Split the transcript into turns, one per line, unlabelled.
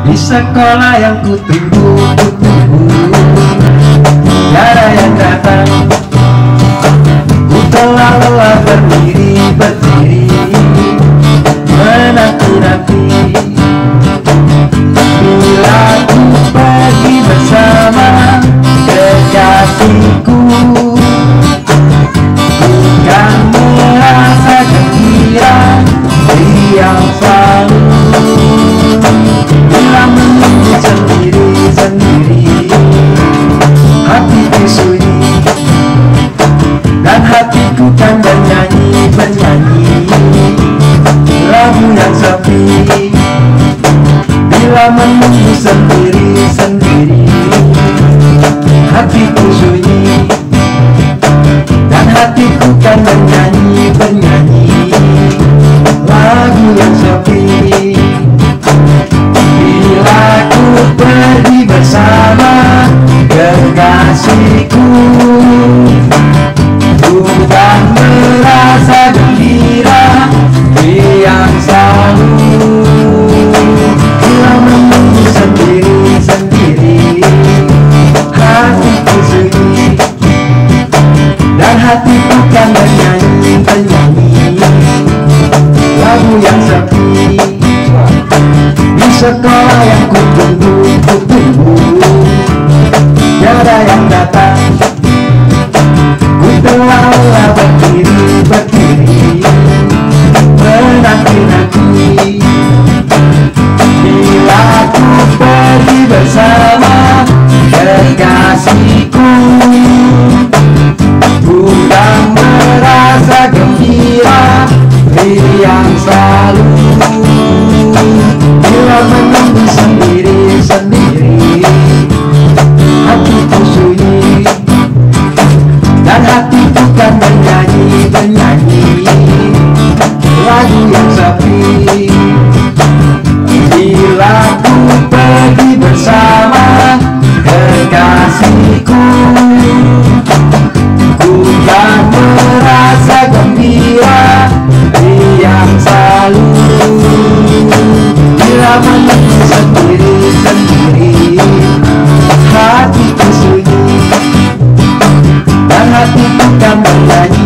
Di sekolah yang kutunggu, tiada yang datang. Ku telah lelah berdiri menanti-nanti. Bila ku pergi bersama kekasihku, bukan merasa gembira yang selalu. Bila menunggu sendiri-sendiri, hatiku sunyi dan hatiku kan bernyanyi lagu yang sepi. Bila menunggu sendiri-sendiri, hatiku sunyi dan hatiku kan bernyanyi lagu yang sepi. Bila ku pergi bersama kekasihku, bukan merasa gembira yang selalu. Bila menunggu sendiri-sendiri, hatiku sunyi dan hatiku kan bernyanyi lagu yang sepi. Di sekolah yang kutunggu, tiada yang datang. Ku telah lelah berdiri menanti-nanti. Bila ku pergi bersama kekasihku, bukan merasa gembira yang selalu. Bila menunggu sendiri-sendiri, hatiku sunyi dan hatiku kan bernyanyi lagu yang sepi. Bila ku pergi bersama kekasihku, ku kan merasa gembira yang selalu. Bila menunggu sendiri-sendiri, hatiku sunyi dan hatiku kan bernyanyi